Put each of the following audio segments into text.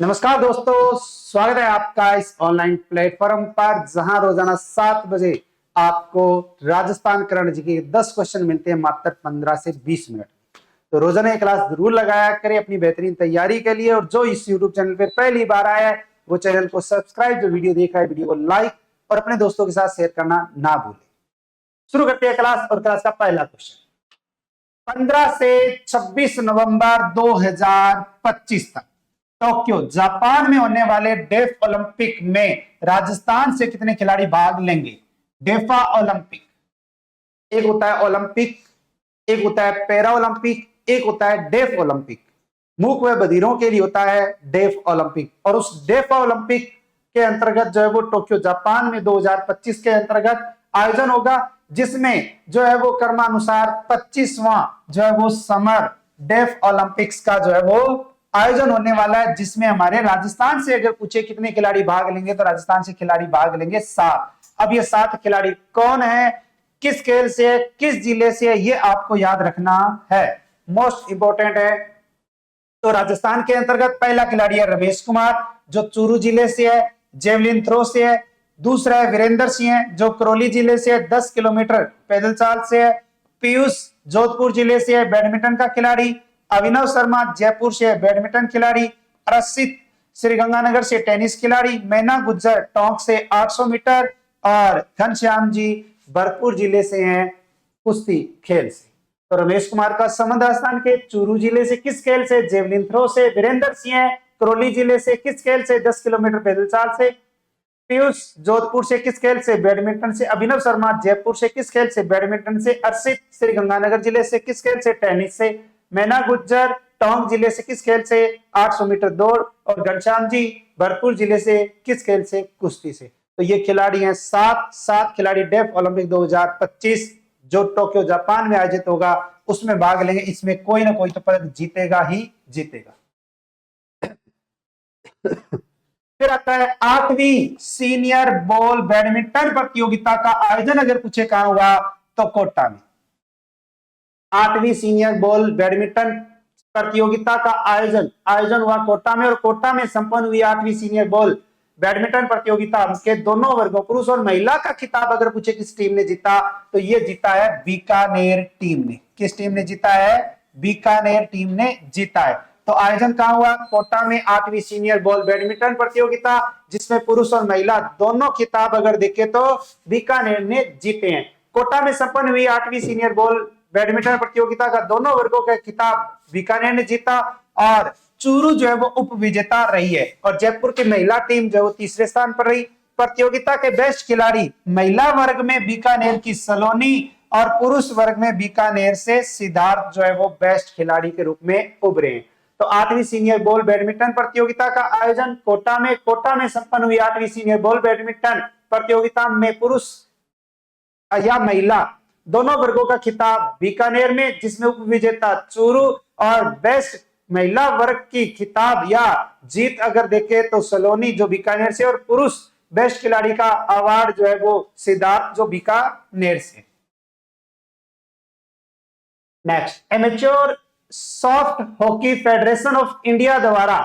नमस्कार दोस्तों, स्वागत है आपका इस ऑनलाइन प्लेटफॉर्म पर जहां रोजाना 7 बजे आपको राजस्थान करंट जी के 10 क्वेश्चन मिलते हैं मात्र 15 से 20 मिनट। तो रोजाना ये क्लास जरूर लगाया करें अपनी बेहतरीन तैयारी के लिए। और जो इस यूट्यूब चैनल पे पहली बार आया है वो चैनल को सब्सक्राइब, जो वीडियो देखा है वीडियो को लाइक और अपने दोस्तों के साथ शेयर करना ना भूलें। शुरू करते हैं क्लास। और क्लास का पहला क्वेश्चन 15 से 26 नवंबर 2025 तक टोक्यो जापान में होने वाले डेफ ओलंपिक में राजस्थान से कितने खिलाड़ी भाग लेंगे? डेफा ओलंपिक, एक होता है ओलंपिक, एक होता है पैरा ओलंपिक, एक होता है डेफ ओलंपिक। मूक व बधिरों के लिए होता है डेफ ओलंपिक। और उस डेफ ओलंपिक के अंतर्गत जो है वो टोक्यो जापान में 2025 के अंतर्गत आयोजन होगा, जिसमें जो है वो क्रमानुसार 25वां जो है वो समर डेफ ओलंपिक्स का जो है वो आयोजन होने वाला है, जिसमें हमारे राजस्थान से अगर पूछे कितने खिलाड़ी भाग लेंगे तो राजस्थान से खिलाड़ी भाग लेंगे 7। अब ये 7 खिलाड़ी कौन है, किस खेल से है, किस जिले से है, ये आपको याद रखना है, मोस्ट इंपोर्टेंट है। तो राजस्थान के अंतर्गत पहला खिलाड़ी है रमेश कुमार, जो चूरू जिले से है, जेवलिन थ्रो से है। दूसरा है वीरेंद्र सिंह, जो करौली जिले से है, 10 किलोमीटर पैदल चाल से है। पीयूष जोधपुर जिले से है, बैडमिंटन का खिलाड़ी। अभिनव शर्मा जयपुर से है, बैडमिंटन खिलाड़ी। रसित श्रीगंगानगर से टेनिस खिलाड़ी। मैना गुज्जर टोंक से 800 मीटर। और घनश्याम जी भरतपुर जिले से हैं, कुश्ती खेल से। तो रमेश कुमार का संबंध राजस्थान के चूरू जिले से किस खेल से? जेवलिन थ्रो से। वीरेंद्र सिंह करौली जिले से किस खेल से? 10 किलोमीटर पैदल चाल से। पीयूष जोधपुर से किस खेल से? बैडमिंटन से। अभिनव शर्मा जयपुर से किस खेल से? बैडमिंटन से। अर्षित श्रीगंगानगर जिले से किस खेल से? टेनिस से। मैना गुज्जर टोंक जिले से किस खेल से? 800 मीटर दौड़। और घनश्याम जी भरतपुर जिले से किस खेल से? कुश्ती से। तो ये खिलाड़ी हैं 7 खिलाड़ी डेफ ओलंपिक 2025 जो टोक्यो जापान में आयोजित होगा उसमें भाग लेंगे। इसमें कोई ना कोई तो पदक जीतेगा ही जीतेगा। फिर आता है 8वीं सीनियर बॉल बैडमिंटन प्रतियोगिता का आयोजन अगर पूछे कहां हुआ तो कोटा में। 8वीं सीनियर बॉल बैडमिंटन प्रतियोगिता का आयोजन हुआ कोटा में। और कोटा में संपन्न हुई 8वीं सीनियर बॉल बैडमिंटन प्रतियोगिता के दोनों वर्गों पुरुष और महिला का खिताब अगर पूछे किस टीम ने जीता तो ये जीता है बीकानेर टीम ने। किस टीम ने जीता है? बीकानेर टीम ने जीता है। तो आयोजन कहां हुआ? कोटा में 8वीं सीनियर बॉल बैडमिंटन प्रतियोगिता, जिसमें पुरुष और महिला दोनों खिताब अगर देखे तो बीकानेर ने जीते हैं। कोटा में संपन्न हुई 8वीं सीनियर बॉल बैडमिंटन प्रतियोगिता का दोनों वर्गों का खिताब बीकानेर ने जीता। और चूरू जो है वो उप विजेता रही है। और जयपुर की महिला टीम जो है वो तीसरे स्थान पर रही। प्रतियोगिता के बेस्ट खिलाड़ी महिला वर्ग में बीकानेर की सलोनी और पुरुष वर्ग में बीकानेर से सिद्धार्थ जो है वो बेस्ट खिलाड़ी के रूप में उभरे। तो 8वीं सीनियर बॉल बैडमिंटन प्रतियोगिता का आयोजन कोटा में संपन्न हुई 8वीं सीनियर बॉल बैडमिंटन प्रतियोगिता में पुरुष या महिला दोनों वर्गों का खिताब बीकानेर में, जिसमें उप विजेता चूरू। और बेस्ट महिला वर्ग की खिताब या जीत अगर देखे तो सलोनी जो बीकानेर से। और पुरुष बेस्ट खिलाड़ी का अवार्ड जो है वो सिद्धार्थ जो बीकानेर से। Next, amateur soft hockey federation of India द्वारा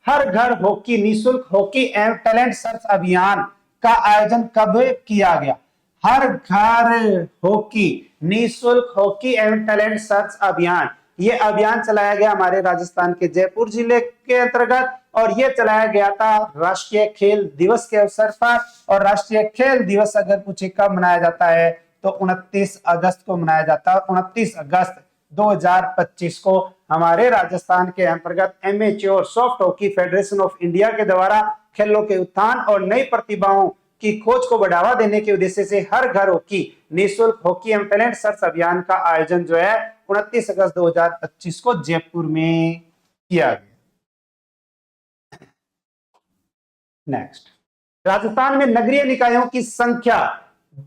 हर घर हॉकी निःशुल्क हॉकी एवं टैलेंट सर्च अभियान का आयोजन कब किया गया? हर घर हॉकी निःशुल्क हॉकी एवं टैलेंट सर्च अभियान, ये अभियान चलाया गया हमारे राजस्थान के जयपुर जिले के अंतर्गत। और ये चलाया गया था राष्ट्रीय खेल दिवस के अवसर पर। और राष्ट्रीय खेल दिवस अगर पूछे कब मनाया जाता है तो 29 अगस्त को मनाया जाता है। 29 अगस्त 2025 को हमारे राजस्थान के अंतर्गत amateur soft hockey federation of India के द्वारा खेलों के उत्थान और नई प्रतिभाओं की खोज को बढ़ावा देने के उद्देश्य से हर घर हॉकी निःशुल्क हॉकी एवं टैलेंट सर्च अभियान का आयोजन जो है 29 अगस्त 2025 को जयपुर में किया गया। नेक्स्ट, राजस्थान में नगरीय निकायों की संख्या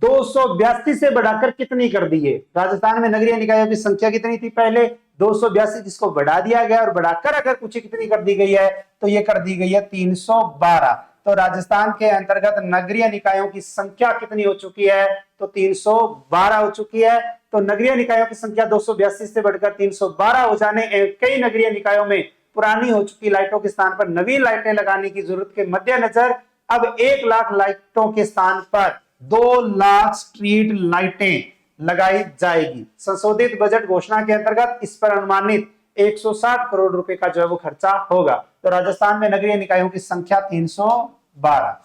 282 से बढ़ाकर कितनी कर दी है? राजस्थान में नगरीय निकायों की संख्या कितनी थी पहले? 282, जिसको बढ़ा दिया गया। और बढ़ाकर अगर पूछे कितनी कर दी गई है तो ये कर दी गई है 312। तो राजस्थान के अंतर्गत नगरीय निकायों की संख्या कितनी हो चुकी है? तो 312 हो चुकी है। तो नगरीय निकायों की संख्या 282 से बढ़कर 312 हो जाने, कई नगरीय निकायों में पुरानी हो चुकी लाइटों के स्थान पर नवीन लाइटें लगाने की जरूरत के मद्देनजर अब 1 लाख लाइटों के स्थान पर 2 लाख स्ट्रीट लाइटें लगाई जाएगी। संशोधित बजट घोषणा के अंतर्गत इस पर अनुमानित 160 करोड़ रुपए का जो है वो खर्चा होगा। तो राजस्थान में नगरीय निकायों की संख्या 312।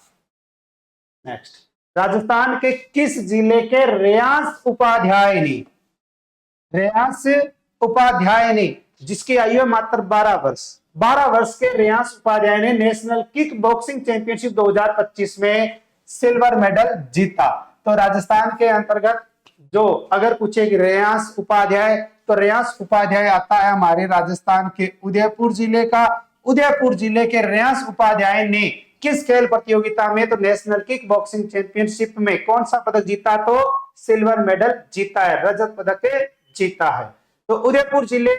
नेक्स्ट, राजस्थान के किस जिले के रेयांश उपाध्याय ने जिसकी आयु है मात्र 12 वर्ष के रेयांश उपाध्याय ने नेशनल किक बॉक्सिंग चैंपियनशिप 2025 में सिल्वर मेडल जीता। तो राजस्थान के अंतर्गत जो अगर पूछे कि रेयांश उपाध्याय, तो रेयांश उपाध्याय आता है हमारे राजस्थान के उदयपुर जिले का। उदयपुर जिले के रेयांश उपाध्याय ने किस खेल प्रतियोगिता में, तो नेशनल किक बॉक्सिंग चैंपियनशिप में कौन सा पदक जीता, तो सिल्वर मेडल जीता है, रजत पदक जीता है। तो उदयपुर जिले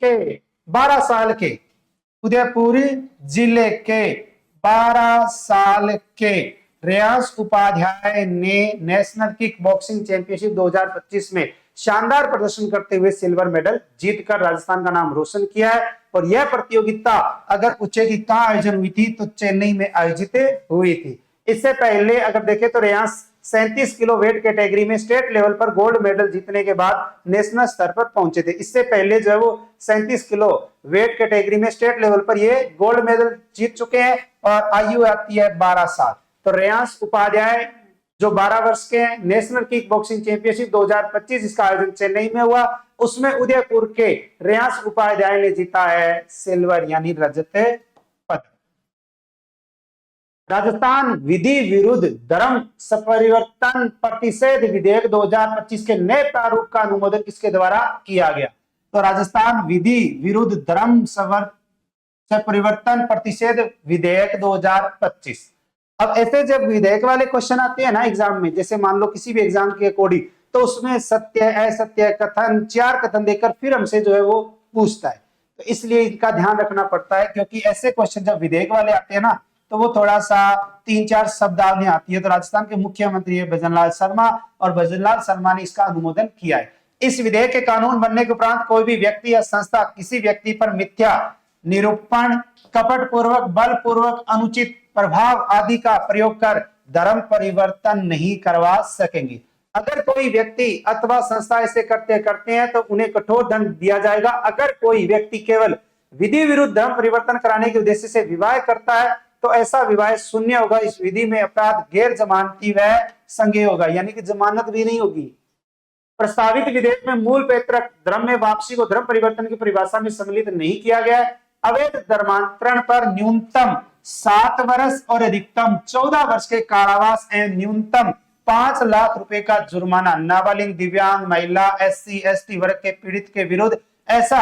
के 12 साल के उदयपुर जिले के 12 साल के रेयांश उपाध्याय ने नेशनल किक बॉक्सिंग चैंपियनशिप 2025 में शानदार प्रदर्शन करते हुए सिल्वर मेडल जीतकर राजस्थान का नाम रोशन किया है। और यह प्रतियोगिता अगर पूछे कि कहां आयोजन हुई थी, तो चेन्नई में आयोजित हुई थी। इससे पहले अगर देखें तो रेयांश 37 किलो वेट कैटेगरी में स्टेट लेवल पर गोल्ड मेडल जीतने के बाद नेशनल स्तर पर पहुंचे थे। इससे पहले जो है वो 37 किलो वेट कैटेगरी में स्टेट लेवल पर ये गोल्ड मेडल जीत चुके हैं और आयु आती है 12 साल। तो रेयांश उपाध्याय जो 12 वर्ष के हैं, नेशनल किक बॉक्सिंग चैंपियनशिप 2025 इसका आयोजन चेन्नई में हुआ, उसमें उदयपुर के रेयांश उपाध्याय ने जीता है सिल्वर यानी रजत पदक। राजस्थान विधि विरुद्ध धर्म परिवर्तन प्रतिषेध विधेयक 2025 के नए प्रारूप का अनुमोदन किसके द्वारा किया गया, तो राजस्थान विधि विरुद्ध धर्म परिवर्तन प्रतिषेध विधेयक 2025। अब ऐसे जब विधेयक वाले क्वेश्चन आते हैं ना एग्जाम में, जैसे मान लो किसी भी एग्जाम के अकॉर्डिंग, तो उसमें सत्य असत्य कथन 4 कथन देकर फिर हमसे जो है वो पूछता है। तो इसलिए इनका ध्यान रखना पड़ता है, क्योंकि ऐसे क्वेश्चन जब विधेयक वाले आते हैं ना, तो वो थोड़ा सा 3-4 शब्दावली आती है। तो राजस्थान के मुख्यमंत्री है भजनलाल शर्मा, और भजनलाल शर्मा ने इसका अनुमोदन किया है। इस विधेयक के कानून बनने के उपरांत कोई भी व्यक्ति या संस्था किसी व्यक्ति पर मिथ्या निरूपण, कपट पूर्वक, बल पूर्वक, अनुचित प्रभाव आदि का प्रयोग कर धर्म परिवर्तन नहीं करवा सकेंगे। अगर कोई व्यक्ति अथवा संस्था ऐसे करते हैं तो उन्हें कठोर दंड दिया जाएगा। अगर कोई व्यक्ति केवल विधि विरुद्ध धर्म परिवर्तन कराने के उद्देश्य से विवाह करता है तो ऐसा विवाह शून्य होगा। इस विधि में अपराध गैर जमानती व संज्ञेय होगा, यानी कि जमानत भी नहीं होगी। प्रस्तावित विधेयक में मूल पैतृक धर्म में वापसी को धर्म परिवर्तन की परिभाषा में सम्मिलित नहीं किया गया है। अवैध धर्मांतरण पर न्यूनतम 7 वर्ष और अधिकतम 14 वर्ष के कारावास एवं न्यूनतम 5 लाख रुपए का जुर्माना। नाबालिग, दिव्यांग, महिला, SC ST वर्ग के पीड़ित के विरुद्ध ऐसा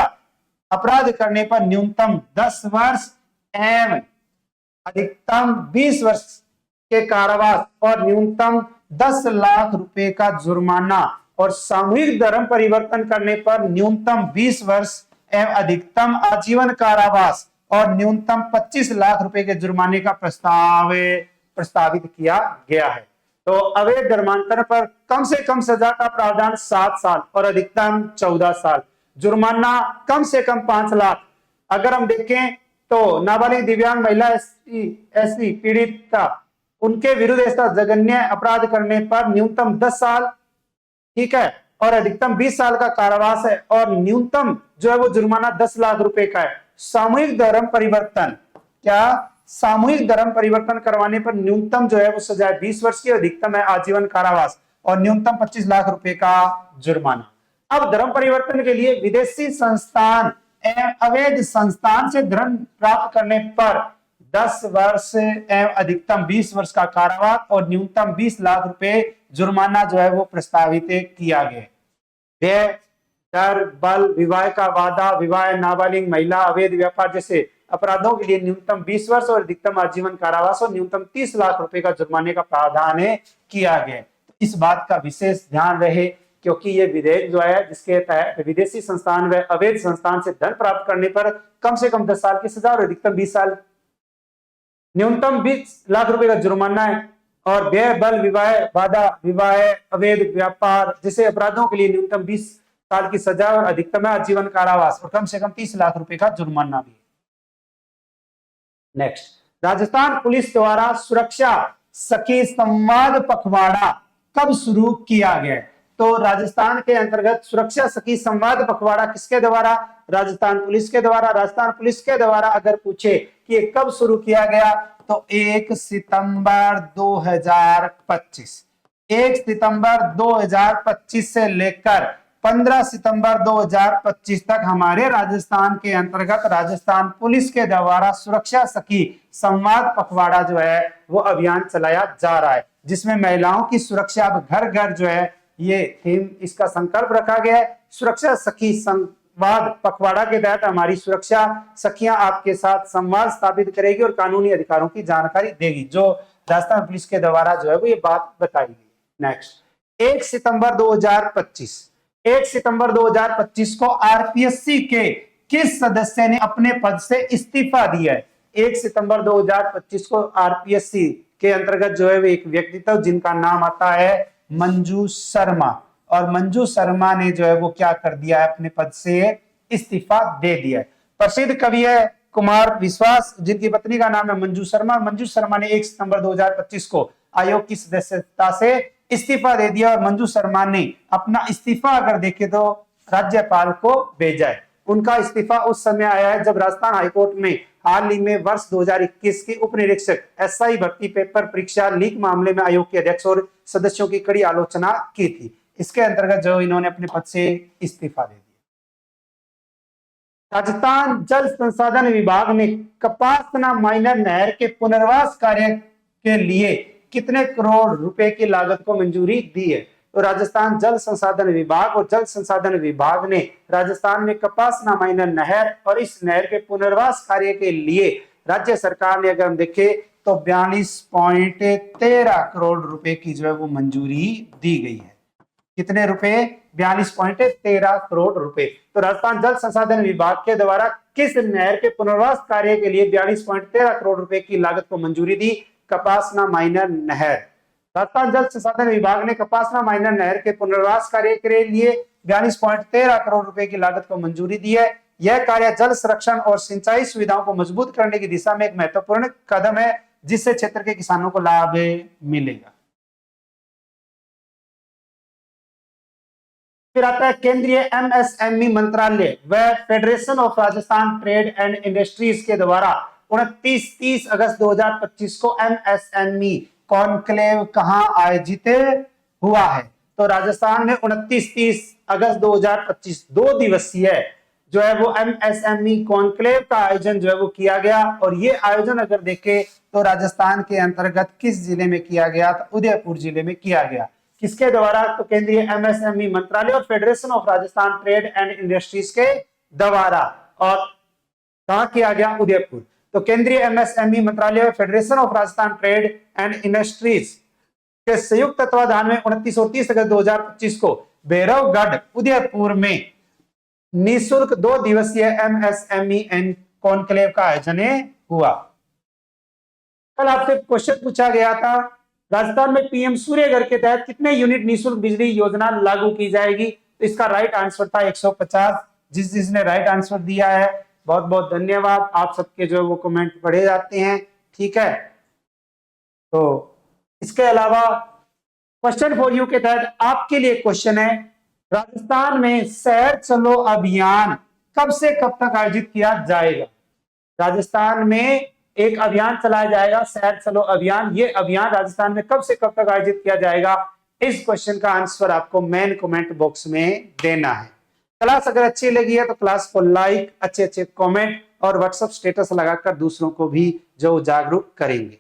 अपराध करने पर न्यूनतम 10 वर्ष एवं अधिकतम 20 वर्ष के कारावास और न्यूनतम 10 लाख रुपए का जुर्माना। और सामूहिक धर्म परिवर्तन करने पर न्यूनतम 20 वर्ष एवं अधिकतम आजीवन कारावास और न्यूनतम 25 लाख रुपए के जुर्माने का प्रस्तावित किया गया है। तो अवैध धर्मांतरण पर कम से कम सजा का प्रावधान 7 साल और अधिकतम 14 साल, जुर्माना कम से कम 5 लाख। अगर हम देखें तो नाबालिग, दिव्यांग, महिला, SC पीड़ित का उनके विरुद्ध ऐसा जघन्य अपराध करने पर न्यूनतम 10 साल, ठीक है, और अधिकतम 20 साल का कारावास है और न्यूनतम जो है वो जुर्माना 10 लाख रुपए का है। सामूहिक धर्म परिवर्तन, क्या सामूहिक धर्म परिवर्तन करवाने पर न्यूनतम जो है वो सजा 20 वर्ष की, अधिकतम है आजीवन कारावास और न्यूनतम 25 लाख रुपए का जुर्माना। अब धर्म परिवर्तन के लिए विदेशी संस्थान एवं अवैध संस्थान से धर्म प्राप्त करने पर 10 वर्ष एवं अधिकतम 20 वर्ष का कारावास और न्यूनतम 20 लाख रुपए जुर्माना जो है वो प्रस्तावित किया गया। व्यय, डर, बल, विवाह का वादा, विवाह, नाबालिग, महिला, अवैध व्यापार जैसे अपराधों के लिए न्यूनतम 20 वर्ष और अधिकतम आजीवन कारावास और न्यूनतम 30 लाख रुपए का जुर्माने का प्रावधान किया गया। इस बात का विशेष ध्यान रहे, क्योंकि ये विधेयक जो है जिसके तहत विदेशी संस्थान व अवैध संस्थान से धन प्राप्त करने पर कम से कम 10 साल की सजा और अधिकतम 20 साल, न्यूनतम 20 लाख रुपए का जुर्माना है। और व्यय, बल, विवाह, वादा, विवाह, अवैध व्यापार जैसे अपराधों के लिए न्यूनतम 20 साल की सजा और अधिकतम आजीवन कारावास और कम से कम 30 लाख रुपए का जुर्माना भी है। नेक्स्ट, राजस्थान पुलिस द्वारा सुरक्षा सखी संवाद पखवाड़ा कब शुरू किया गया? तो राजस्थान के अंतर्गत सुरक्षा सखी संवाद पखवाड़ा किसके द्वारा? राजस्थान पुलिस के द्वारा। राजस्थान पुलिस के द्वारा अगर पूछे कि ये कब शुरू किया गया तो 1 सितंबर 2025। 1 सितंबर 2025 से लेकर 15 सितंबर 2025 तक हमारे राजस्थान के अंतर्गत राजस्थान पुलिस के द्वारा सुरक्षा सखी संवाद पखवाड़ा जो है वो अभियान चलाया जा रहा है, जिसमें महिलाओं की सुरक्षा अब घर घर जो है ये थीम, इसका संकल्प रखा गया है। सुरक्षा सखी संवाद पखवाड़ा के तहत हमारी सुरक्षा सखियां आपके साथ संवाद स्थापित करेगी और कानूनी अधिकारों की जानकारी देगी, जो राजस्थान पुलिस के द्वारा जो है वो ये बात बताई गई। नेक्स्ट, 1 सितंबर 2025, 1 सितंबर 2025 को आरपीएससी के किस सदस्य ने अपने पद से इस्तीफा दिया है? 1 सितंबर 2025 को आरपीएससी के अंतर्गत जो है वो एक व्यक्तित्व जिनका नाम आता है मंजू शर्मा, और मंजू शर्मा ने जो है वो क्या कर दिया है, अपने पद से इस्तीफा दे दिया है। प्रसिद्ध कवि है कुमार विश्वास, जिनकी पत्नी का नाम है मंजू शर्मा। मंजू शर्मा ने 1 सितंबर 2025 को आयोग की सदस्यता से इस्तीफा दे दिया और मंजू शर्मा ने अपना इस्तीफा अगर देखे तो राज्यपाल को भेजा है। उनका इस्तीफा उस समय आया है जब राजस्थान हाईकोर्ट में हाल ही में वर्ष 2021 के उप निरीक्षक एसआई भर्ती पेपर परीक्षा लीक मामले में आयोग के अध्यक्ष और सदस्यों की कड़ी आलोचना की थी। इसके अंतर्गत जो इन्होंने अपने पद से इस्तीफा दे दिया। राजस्थान जल संसाधन विभाग ने कपासना माइनर नहर के पुनर्वास कार्य के लिए कितने करोड़ रुपए की लागत को मंजूरी दी है? तो राजस्थान जल संसाधन विभाग और जल संसाधन विभाग ने राजस्थान में कपासना माइनर नहर और इस नहर के पुनर्वास कार्य के लिए राज्य सरकार ने अगर हम देखें तो 42.13 करोड़ रुपए की जो है वो मंजूरी दी गई है। कितने रुपए? 42.13 करोड़ रुपए। तो राजस्थान जल संसाधन विभाग के द्वारा किस नहर के पुनर्वास कार्य के लिए 42.13 करोड़ रुपए की लागत को मंजूरी दी? कपासना माइनर नहर। राजस्थान जल संसाधन विभाग ने कपासना माइनर नहर के पुनर्वास कार्य के लिए 42.13 करोड़ रुपए की लागत को मंजूरी दी है। यह कार्य जल संरक्षण और सिंचाई सुविधाओं को मजबूत करने की दिशा में एक महत्वपूर्ण कदम है, जिससे क्षेत्र के किसानों को लाभ मिलेगा। फिर आता है केंद्रीय एमएसएमई मंत्रालय व federation of Rajasthan trade and industries के द्वारा 29-30 अगस्त 2025 को एमएसएमई कॉन्क्लेव कहां आयोजित हुआ है? तो राजस्थान में 29-30 अगस्त 2025 2 दिवसीय जो है वो एमएसएमई कॉन्क्लेव का आयोजन जो है वो किया गया। और ये आयोजन अगर देखें तो राजस्थान के अंतर्गत किस जिले में किया गया? तो उदयपुर जिले में किया गया। किसके द्वारा? तो केंद्रीय एमएसएमई मंत्रालय और federation of Rajasthan trade and industries के द्वारा। और कहां किया गया? उदयपुर। तो केंद्रीय एमएसएमई मंत्रालय और federation of Rajasthan trade and industries के संयुक्त तत्वाधान में 29 और 30 अगस्त 2025 को भैरवगढ़ उदयपुर में निःशुल्क 2 दिवसीय एमएसएमई कॉन्क्लेव का आयोजन हुआ। कल आपसे क्वेश्चन पूछा गया था, राजस्थान में पीएम सूर्य घर के तहत कितने यूनिट निःशुल्क बिजली योजना लागू की जाएगी? तो इसका राइट आंसर था 150। जिसने राइट आंसर दिया है बहुत बहुत धन्यवाद। आप सबके जो है वो कमेंट पढ़े जाते हैं, ठीक है। तो इसके अलावा क्वेश्चन फॉर यू के तहत आपके लिए क्वेश्चन है, राजस्थान में शहर चलो अभियान कब से कब तक आयोजित किया जाएगा? राजस्थान में एक अभियान चलाया जाएगा, शहर चलो अभियान। ये अभियान राजस्थान में कब से कब तक आयोजित किया जाएगा? इस क्वेश्चन का आंसर आपको मेन कमेंट बॉक्स में देना है। क्लास अगर अच्छी लगी है तो क्लास को लाइक, अच्छे अच्छे कमेंट और व्हाट्सएप स्टेटस लगाकर दूसरों को भी जो जागरूक करेंगे।